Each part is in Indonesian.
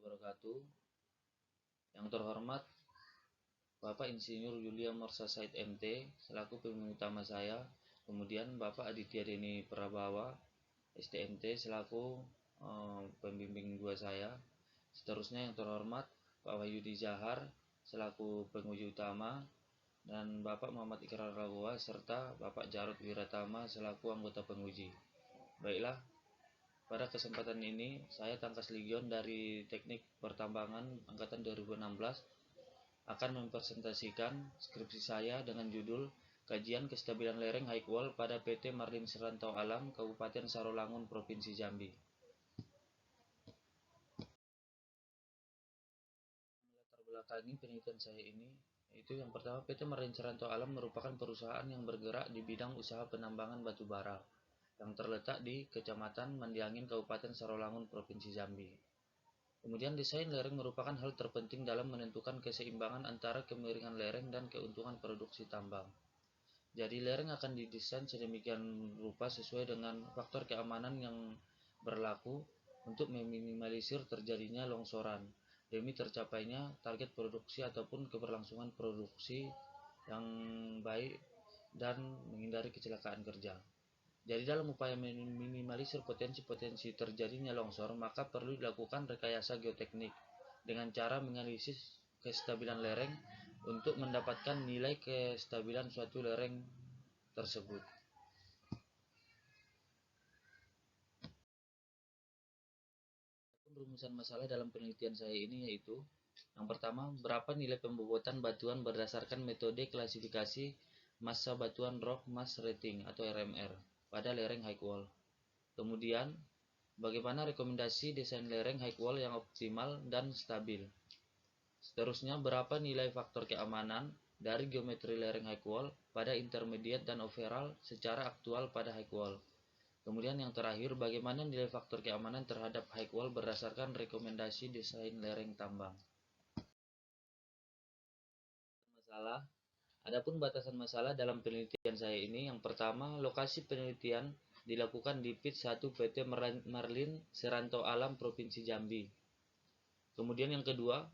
wabarakatuh. Yang terhormat Bapak Insinyur Yulia Morsa Said MT selaku pembimbing utama saya, kemudian Bapak Aditya Deni Prabawa STMT selaku pembimbing dua saya. Seterusnya yang terhormat Pak Wahyudi Zahar selaku penguji utama, dan Bapak Muhammad Ikrar Ragowa serta Bapak Jarod Wiratama selaku anggota penguji. Baiklah, pada kesempatan ini saya Tangkas Ligion dari Teknik Pertambangan Angkatan 2016 akan mempresentasikan skripsi saya dengan judul Kajian Kestabilan Lereng High Wall pada PT Marlin Serantau Alam Kabupaten Sarolangun Provinsi Jambi. Melatar belakangi penelitian saya ini yaitu yang pertama, PT Marlin Serantau Alam merupakan perusahaan yang bergerak di bidang usaha penambangan batu bara yang terletak di Kecamatan Mandiangin, Kabupaten Sarolangun, Provinsi Jambi. Kemudian desain lereng merupakan hal terpenting dalam menentukan keseimbangan antara kemiringan lereng dan keuntungan produksi tambang. Jadi lereng akan didesain sedemikian rupa sesuai dengan faktor keamanan yang berlaku untuk meminimalisir terjadinya longsoran demi tercapainya target produksi ataupun keberlangsungan produksi yang baik dan menghindari kecelakaan kerja. Jadi dalam upaya meminimalisir potensi-potensi terjadinya longsor, maka perlu dilakukan rekayasa geoteknik dengan cara menganalisis kestabilan lereng untuk mendapatkan nilai kestabilan suatu lereng tersebut. Rumusan masalah dalam penelitian saya ini yaitu yang pertama, berapa nilai pembobotan batuan berdasarkan metode klasifikasi massa batuan rock mass rating atau RMR pada lereng high wall. Kemudian, bagaimana rekomendasi desain lereng high wall yang optimal dan stabil. Seterusnya, berapa nilai faktor keamanan dari geometri lereng high wall pada intermediate dan overall secara aktual pada high wall. Kemudian yang terakhir, bagaimana nilai faktor keamanan terhadap high wall berdasarkan rekomendasi desain lereng tambang. Masalah. Adapun batasan masalah dalam penelitian saya ini, yang pertama, lokasi penelitian dilakukan di PIT 1 PT Marlin Serantau Alam Provinsi Jambi. Kemudian yang kedua,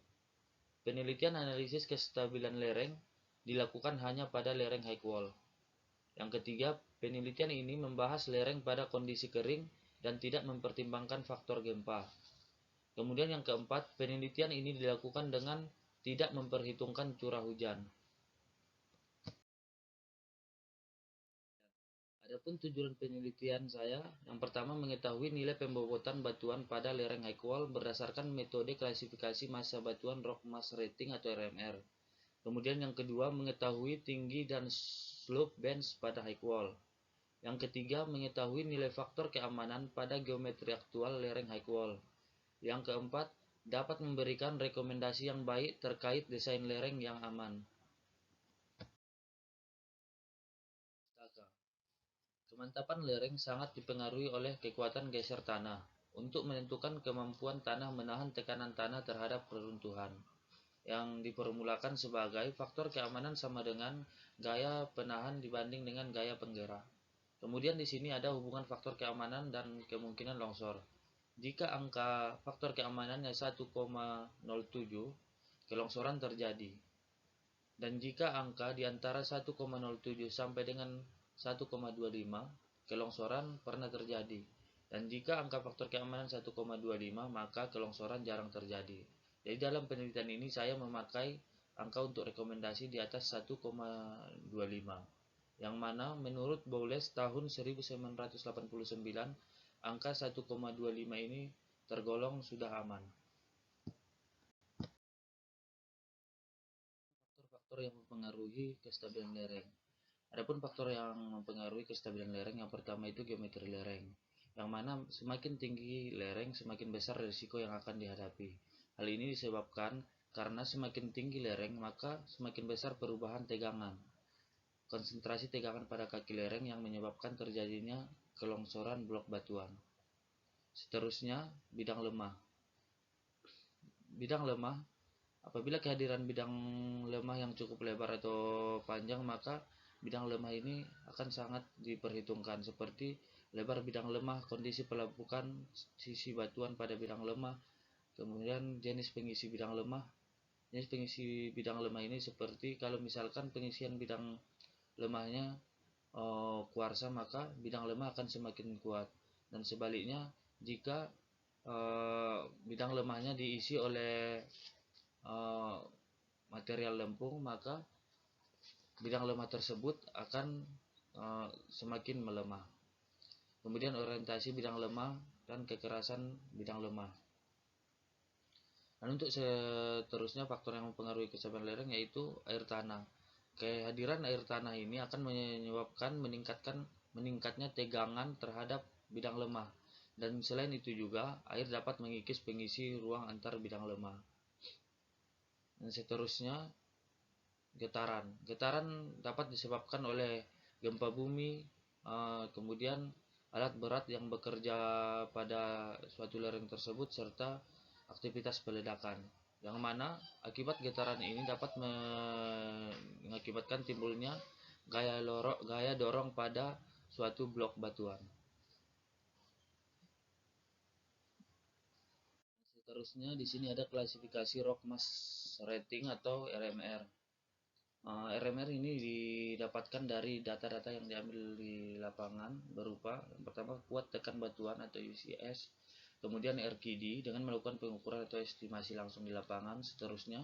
penelitian analisis kestabilan lereng dilakukan hanya pada lereng high wall. Yang ketiga, penelitian ini membahas lereng pada kondisi kering dan tidak mempertimbangkan faktor gempa. Kemudian yang keempat, penelitian ini dilakukan dengan tidak memperhitungkan curah hujan. Adapun tujuan penelitian saya, yang pertama mengetahui nilai pembobotan batuan pada lereng high wall berdasarkan metode klasifikasi massa batuan rock mass rating atau RMR. Kemudian yang kedua mengetahui tinggi dan slope bands pada high wall. Yang ketiga mengetahui nilai faktor keamanan pada geometri aktual lereng high wall. Yang keempat dapat memberikan rekomendasi yang baik terkait desain lereng yang aman. Kemantapan lereng sangat dipengaruhi oleh kekuatan geser tanah untuk menentukan kemampuan tanah menahan tekanan tanah terhadap reruntuhan, yang diformulakan sebagai faktor keamanan sama dengan gaya penahan dibanding dengan gaya penggerak. Kemudian di sini ada hubungan faktor keamanan dan kemungkinan longsor. Jika angka faktor keamanannya 1,07, kelongsoran terjadi. Dan jika angka di antara 1,07 sampai dengan 1,25, kelongsoran pernah terjadi. Dan jika angka faktor keamanan 1,25, maka kelongsoran jarang terjadi. Jadi dalam penelitian ini saya memakai angka untuk rekomendasi di atas 1,25. Yang mana menurut Bowles tahun 1989, angka 1,25 ini tergolong sudah aman. Faktor yang mempengaruhi kestabilan lereng. Adapun faktor yang mempengaruhi kestabilan lereng, yang pertama itu geometri lereng, yang mana semakin tinggi lereng semakin besar risiko yang akan dihadapi. Hal ini disebabkan karena semakin tinggi lereng maka semakin besar perubahan tegangan, konsentrasi tegangan pada kaki lereng yang menyebabkan terjadinya kelongsoran blok batuan. Seterusnya, bidang lemah. Bidang lemah, apabila kehadiran bidang lemah yang cukup lebar atau panjang, maka bidang lemah ini akan sangat diperhitungkan, seperti lebar bidang lemah, kondisi pelapukan sisi batuan pada bidang lemah, Kemudian jenis pengisi bidang lemah. Jenis pengisi bidang lemah ini seperti kalau misalkan pengisian bidang lemahnya kuarsa, maka bidang lemah akan semakin kuat. Dan sebaliknya, jika bidang lemahnya diisi oleh material lempung, maka bidang lemah tersebut akan semakin melemah. Kemudian orientasi bidang lemah dan kekerasan bidang lemah. Dan untuk seterusnya, faktor yang mempengaruhi kestabilan lereng yaitu air tanah. Kehadiran air tanah ini akan menyebabkan meningkatnya tegangan terhadap bidang lemah. Dan selain itu juga, air dapat mengikis pengisi ruang antar bidang lemah. Dan seterusnya, getaran. Getaran dapat disebabkan oleh gempa bumi, kemudian alat berat yang bekerja pada suatu lereng tersebut, serta aktivitas peledakan, yang mana akibat getaran ini dapat mengakibatkan timbulnya gaya dorong pada suatu blok batuan. Seterusnya di sini ada klasifikasi rock mass rating atau RMR. RMR ini didapatkan dari data-data yang diambil di lapangan berupa yang pertama kuat tekan batuan atau UCS, kemudian RKD dengan melakukan pengukuran atau estimasi langsung di lapangan, seterusnya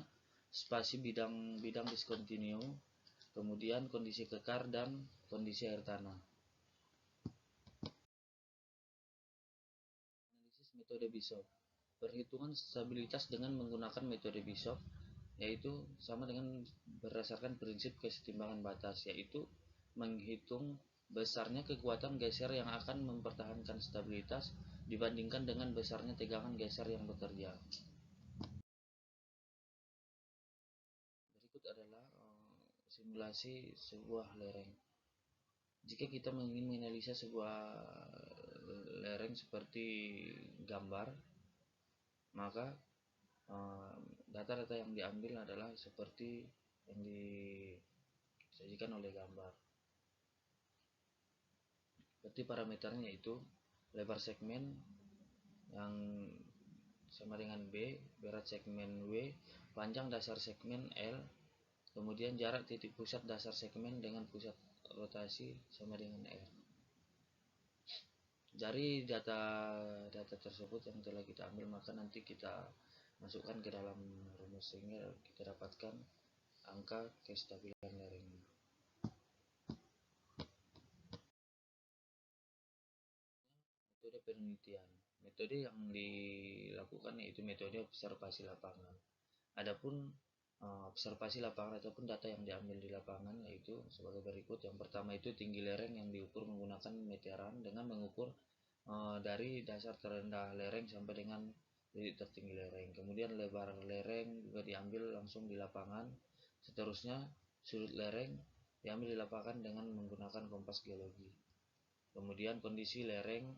spasi bidang diskontinu, kemudian kondisi kekar dan kondisi air tanah. Analisis metode Bishop. Perhitungan stabilitas dengan menggunakan metode Bishop yaitu sama dengan berdasarkan prinsip kesetimbangan batas, yaitu menghitung besarnya kekuatan geser yang akan mempertahankan stabilitas dibandingkan dengan besarnya tegangan geser yang bekerja. Berikut adalah simulasi sebuah lereng. Jika kita ingin menganalisa sebuah lereng seperti gambar, maka data-data yang diambil adalah seperti yang disajikan oleh gambar. Berarti parameternya yaitu lebar segmen yang sama dengan B, berat segmen W, panjang dasar segmen L, kemudian jarak titik pusat dasar segmen dengan pusat rotasi sama dengan R. Dari data tersebut yang telah kita ambil, maka nanti kita masukkan ke dalam rumus sehingga kita dapatkan angka kestabilan lereng. Metode penelitian. Metode yang dilakukan yaitu metode observasi lapangan. Adapun observasi lapangan ataupun data yang diambil di lapangan yaitu sebagai berikut. Yang pertama itu tinggi lereng yang diukur menggunakan meteran dengan mengukur dari dasar terendah lereng sampai dengan titik tertinggi lereng. Kemudian lebar lereng juga diambil langsung di lapangan. Seterusnya sudut lereng diambil di lapangan dengan menggunakan kompas geologi. Kemudian kondisi lereng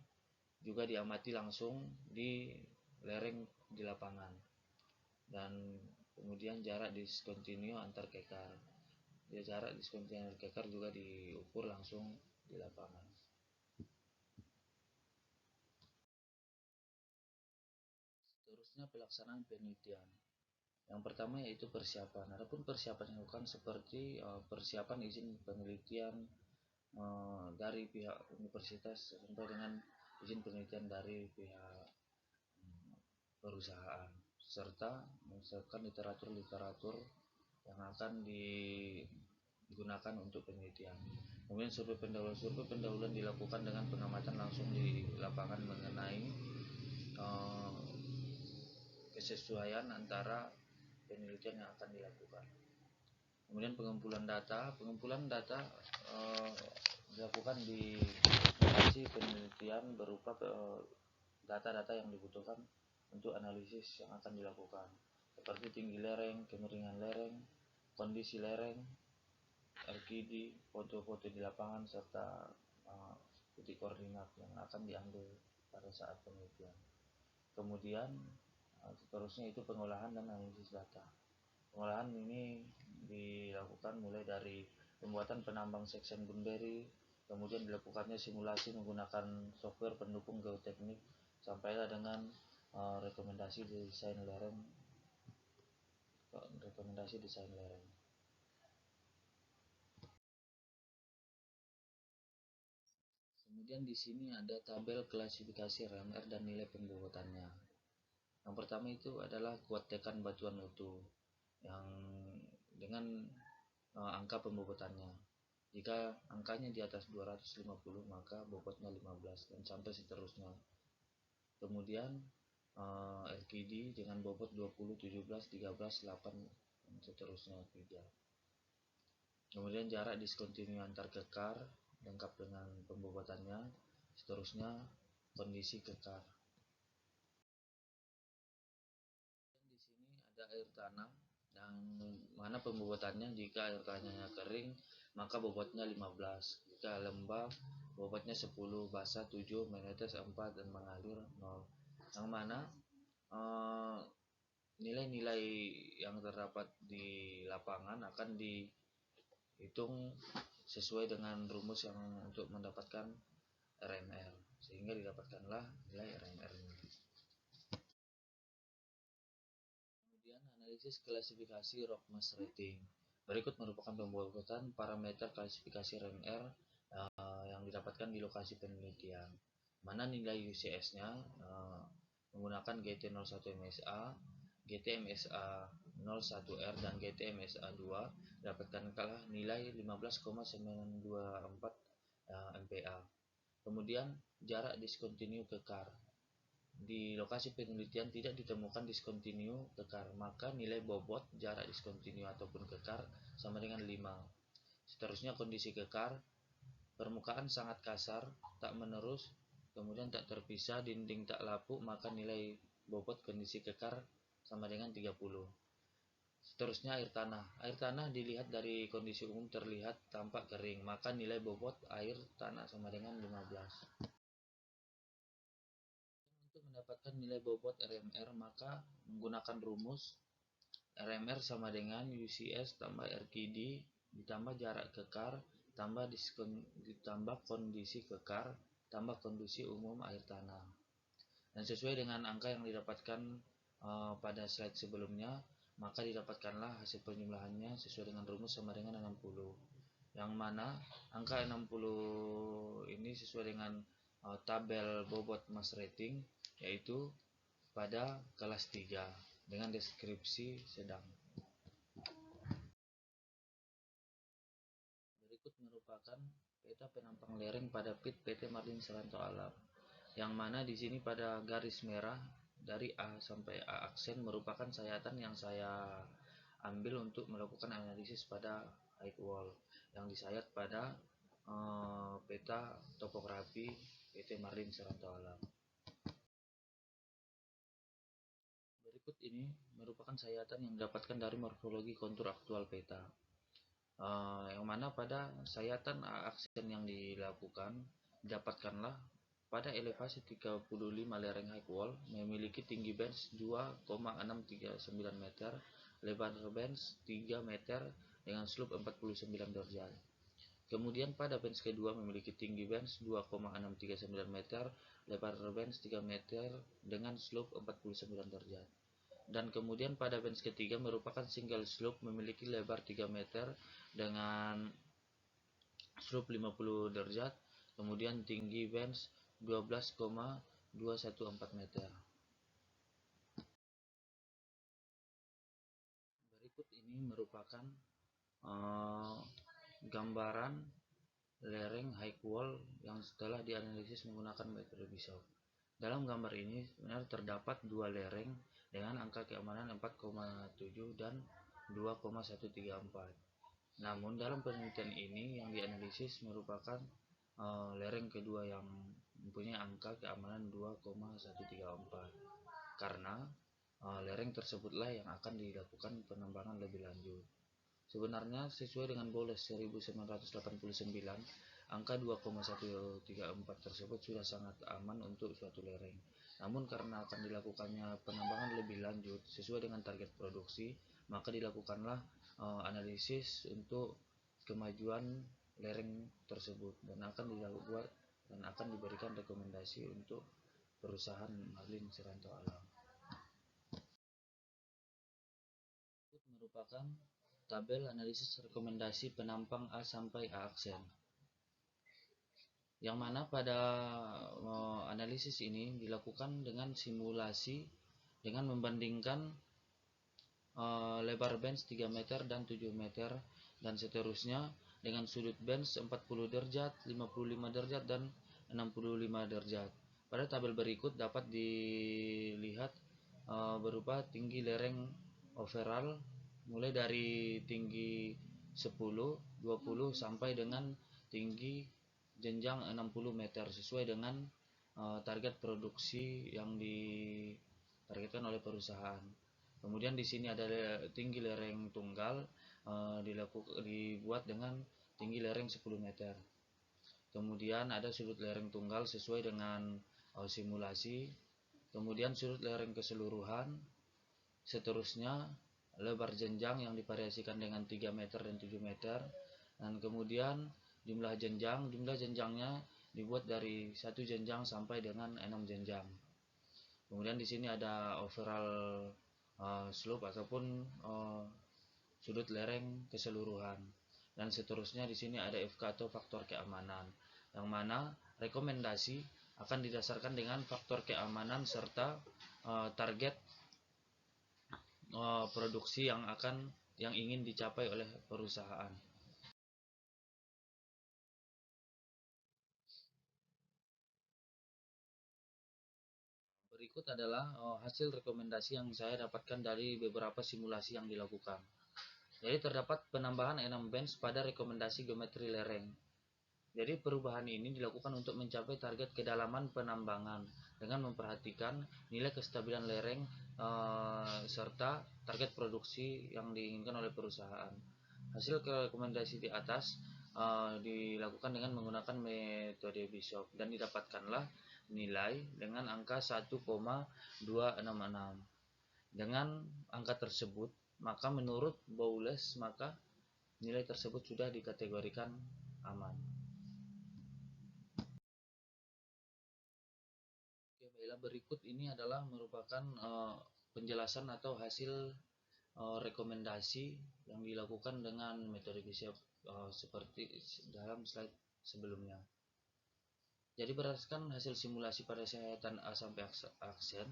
juga diamati langsung di lereng di lapangan. Dan kemudian jarak diskontinu antar kekar. Jarak diskontinu antar kekar juga diukur langsung di lapangan. Seterusnya pelaksanaan penelitian. Yang pertama yaitu persiapan. Adapun persiapan yang dilakukan seperti persiapan izin penelitian dari pihak universitas sampai dengan izin penelitian dari pihak perusahaan, serta menyiapkan literatur-literatur yang akan digunakan untuk penelitian. Kemudian survei pendahuluan dilakukan dengan pengamatan langsung di lapangan mengenai kesesuaian antara penelitian yang akan dilakukan. Kemudian pengumpulan data dilakukan di lokasi penelitian berupa data-data yang dibutuhkan untuk analisis yang akan dilakukan, seperti tinggi lereng, kemiringan lereng, kondisi lereng, RKD, foto-foto di lapangan, serta titik koordinat yang akan diambil pada saat penelitian. Kemudian seterusnya itu pengolahan dan analisis data. Pengolahan ini dilakukan mulai dari pembuatan penambang section Bunbury, kemudian dilakukannya simulasi menggunakan software pendukung geoteknik, sampai dengan rekomendasi desain lereng. Kemudian di sini ada tabel klasifikasi RMR dan nilai pembobotannya. Yang pertama itu adalah kuat tekan batuan utuh yang dengan angka pembobotannya. Jika angkanya di atas 250 maka bobotnya 15 dan sampai seterusnya. Kemudian RKD dengan bobot 20, 17, 13, 8 dan seterusnya 3. Kemudian jarak diskontinu antar kekar lengkap dengan pembobotannya, seterusnya kondisi kekar. Di sini ada air tanah yang mana pembobotannya jika air tanahnya kering maka bobotnya 15, jika lembab bobotnya 10, basah 7, menetes 4 dan mengalir 0. Yang mana nilai-nilai yang terdapat di lapangan akan dihitung sesuai dengan rumus yang untuk mendapatkan RMR, sehingga didapatkanlah nilai RMR-nya. Kemudian analisis klasifikasi Rockmass Rating. Berikut merupakan pembobotan parameter klasifikasi RMR yang didapatkan di lokasi penelitian. Mana nilai UCS-nya menggunakan GT01MSA, GT-MSA 01R dan GT-MSA 2 dapatkan kalah nilai 15,924 MPa. Kemudian jarak diskontinu kekar. Di lokasi penelitian tidak ditemukan diskontinu kekar, maka nilai bobot jarak diskontinu ataupun kekar sama dengan 5. Seterusnya kondisi kekar, permukaan sangat kasar, tak menerus, kemudian tak terpisah, dinding tak lapuk, maka nilai bobot kondisi kekar sama dengan 30. Seterusnya air tanah. Air tanah dilihat dari kondisi umum terlihat tampak kering, maka nilai bobot air tanah sama dengan 15. Untuk mendapatkan nilai bobot RMR maka menggunakan rumus RMR sama dengan UCS tambah RKD ditambah jarak kekar ditambah kondisi kekar tambah kondisi umum air tanah. Dan sesuai dengan angka yang didapatkan pada slide sebelumnya, maka didapatkanlah hasil penjumlahannya sesuai dengan rumus sama dengan 60. Yang mana angka 60 ini sesuai dengan tabel bobot mass rating, yaitu pada kelas 3 dengan deskripsi sedang. Berikut merupakan peta penampang lereng pada pit PT Marlin Seranto Alam, yang mana di sini pada garis merah dari A sampai A aksen merupakan sayatan yang saya ambil untuk melakukan analisis pada height wall yang disayat pada peta topografi PT Marlin Seranto Alam. Berikut ini merupakan sayatan yang didapatkan dari morfologi kontur aktual peta. Yang mana pada sayatan A aksen yang dilakukan didapatkanlah pada elevasi 35 lereng high wall memiliki tinggi bench 2,639 meter, lebar bench 3 meter dengan slope 49 derajat. Kemudian pada bench kedua memiliki tinggi bench 2,639 meter, lebar bench 3 meter dengan slope 49 derajat. Dan kemudian pada bench ketiga merupakan single slope memiliki lebar 3 meter dengan slope 50 derajat, kemudian tinggi bench 12,214 meter. Berikut ini merupakan gambaran lereng high wall yang setelah dianalisis menggunakan metode Bishop. Dalam gambar ini sebenarnya terdapat dua lereng dengan angka keamanan 4,7 dan 2,134. Namun dalam penelitian ini yang dianalisis merupakan lereng kedua yang mempunyai angka keamanan 2,134. Karena lereng tersebutlah yang akan dilakukan penambangan lebih lanjut. Sebenarnya sesuai dengan Boles 1989, angka 2,134 tersebut sudah sangat aman untuk suatu lereng. Namun karena akan dilakukannya penambangan lebih lanjut sesuai dengan target produksi, maka dilakukanlah analisis untuk kemajuan lereng tersebut dan akan diberikan rekomendasi untuk perusahaan Marlin Seranto Alam. merupakan tabel analisis rekomendasi penampang A sampai A aksen. Yang mana pada analisis ini dilakukan dengan simulasi dengan membandingkan lebar bench 3 meter dan 7 meter dan seterusnya dengan sudut bench 40 derajat, 55 derajat dan 65 derajat. Pada tabel berikut dapat dilihat berupa tinggi lereng overall mulai dari tinggi 10, 20 sampai dengan tinggi jenjang 60 meter sesuai dengan target produksi yang ditargetkan oleh perusahaan. Kemudian di sini ada tinggi lereng tunggal dibuat dengan tinggi lereng 10 meter. Kemudian ada sudut lereng tunggal sesuai dengan simulasi. Kemudian sudut lereng keseluruhan. Seterusnya lebar jenjang yang divariasikan dengan 3 meter dan 7 meter. Dan kemudian jumlah jenjangnya dibuat dari 1 jenjang sampai dengan 6 jenjang. Kemudian di sini ada overall slope ataupun sudut lereng keseluruhan. Dan seterusnya di sini ada FK atau faktor keamanan, yang mana rekomendasi akan didasarkan dengan faktor keamanan serta target produksi yang ingin dicapai oleh perusahaan. Berikut adalah hasil rekomendasi yang saya dapatkan dari beberapa simulasi yang dilakukan. Jadi terdapat penambahan 6 bench pada rekomendasi geometri lereng. Jadi perubahan ini dilakukan untuk mencapai target kedalaman penambangan dengan memperhatikan nilai kestabilan lereng serta target produksi yang diinginkan oleh perusahaan. Hasil rekomendasi di atas dilakukan dengan menggunakan metode Bishop dan didapatkanlah nilai dengan angka 1,266. Dengan angka tersebut, maka menurut Bowles, maka nilai tersebut sudah dikategorikan aman. Oke, baiklah, berikut ini adalah merupakan penjelasan atau hasil rekomendasi yang dilakukan dengan metode Bishop seperti dalam slide sebelumnya. Jadi berdasarkan hasil simulasi pada sayatan A sampai aksen,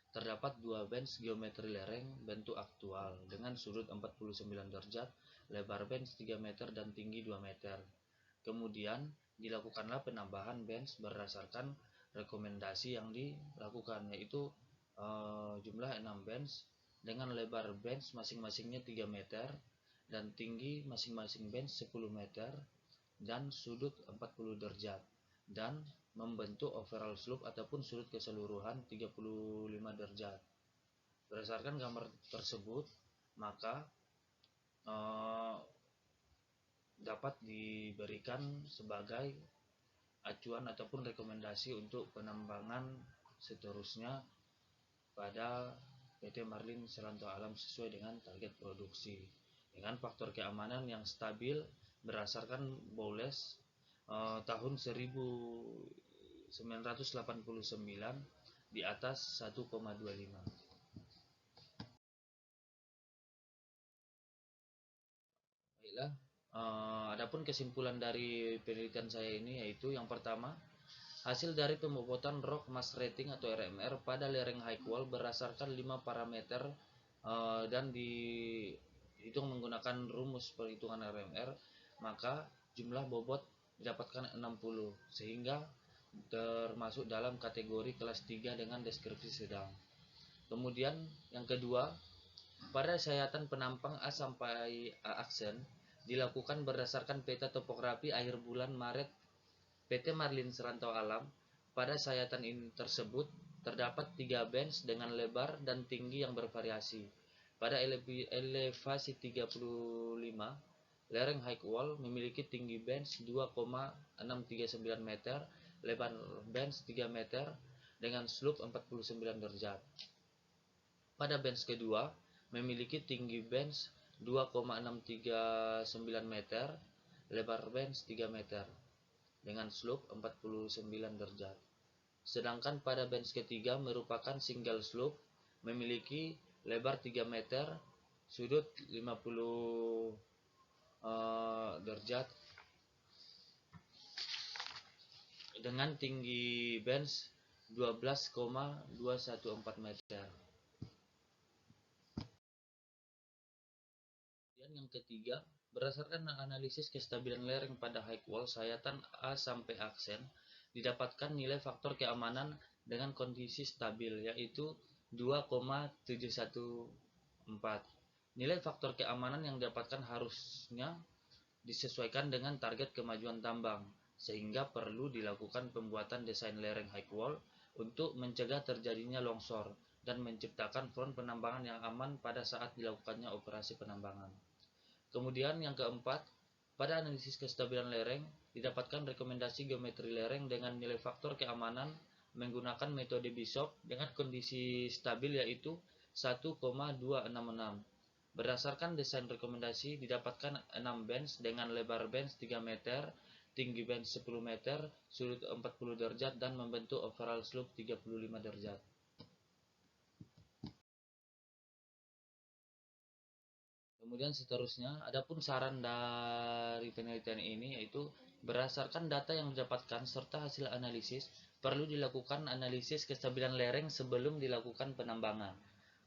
terdapat 2 bench geometri lereng bentuk aktual dengan sudut 49 derajat, lebar bench 3 meter dan tinggi 2 meter. Kemudian dilakukanlah penambahan bench berdasarkan rekomendasi yang dilakukan, yaitu jumlah 6 bench dengan lebar bench masing-masingnya 3 meter dan tinggi masing-masing bench 10 meter dan sudut 40 derajat dan membentuk overall slope ataupun sudut keseluruhan 35 derajat. Berdasarkan gambar tersebut, maka dapat diberikan sebagai acuan ataupun rekomendasi untuk penambangan seterusnya pada PT Marlin Selanto Alam sesuai dengan target produksi dengan faktor keamanan yang stabil berdasarkan Bowles tahun 1989 di atas 1,25. Baiklah, adapun kesimpulan dari penelitian saya ini yaitu yang pertama, hasil dari pembobotan rock mass rating atau RMR pada lereng high wall berdasarkan 5 parameter dan dihitung menggunakan rumus perhitungan RMR, maka jumlah bobot didapatkan 60 sehingga termasuk dalam kategori kelas 3 dengan deskripsi sedang. Kemudian yang kedua, pada sayatan penampang A sampai A aksen dilakukan berdasarkan peta topografi akhir bulan Maret PT Marlin Serantau Alam. Pada sayatan ini tersebut terdapat 3 bench dengan lebar dan tinggi yang bervariasi. Pada elevasi 35, lereng high wall memiliki tinggi bench 2,639 meter, lebar bench 3 meter dengan slope 49 derajat. Pada bench kedua memiliki tinggi bench 2,639 meter, lebar bench 3 meter dengan slope 49 derajat. Sedangkan pada bench ketiga merupakan single slope, memiliki lebar 3 meter, sudut 50 derajat dengan tinggi bench 12,214 meter. Dan yang ketiga, berdasarkan analisis kestabilan lereng pada high wall sayatan A sampai aksen, didapatkan nilai faktor keamanan dengan kondisi stabil, yaitu 2,714. Nilai faktor keamanan yang didapatkan harusnya disesuaikan dengan target kemajuan tambang, sehingga perlu dilakukan pembuatan desain lereng high wall untuk mencegah terjadinya longsor dan menciptakan front penambangan yang aman pada saat dilakukannya operasi penambangan. Kemudian yang keempat, pada analisis kestabilan lereng, didapatkan rekomendasi geometri lereng dengan nilai faktor keamanan menggunakan metode Bishop dengan kondisi stabil yaitu 1,266. Berdasarkan desain rekomendasi, didapatkan 6 bench dengan lebar bench 3 meter, tinggi bench 10 meter, sudut 40 derajat, dan membentuk overall slope 35 derajat. Kemudian seterusnya, adapun saran dari penelitian ini yaitu berdasarkan data yang didapatkan serta hasil analisis, perlu dilakukan analisis kestabilan lereng sebelum dilakukan penambangan.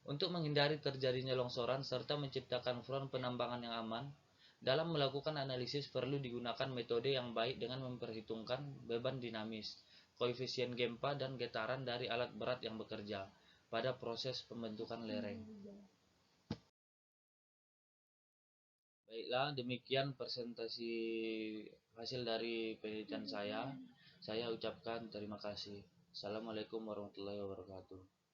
Untuk menghindari terjadinya longsoran serta menciptakan front penambangan yang aman, dalam melakukan analisis perlu digunakan metode yang baik dengan memperhitungkan beban dinamis, koefisien gempa, dan getaran dari alat berat yang bekerja pada proses pembentukan lereng. Baiklah, demikian presentasi hasil dari penelitian saya. Saya ucapkan terima kasih. Assalamualaikum warahmatullahi wabarakatuh.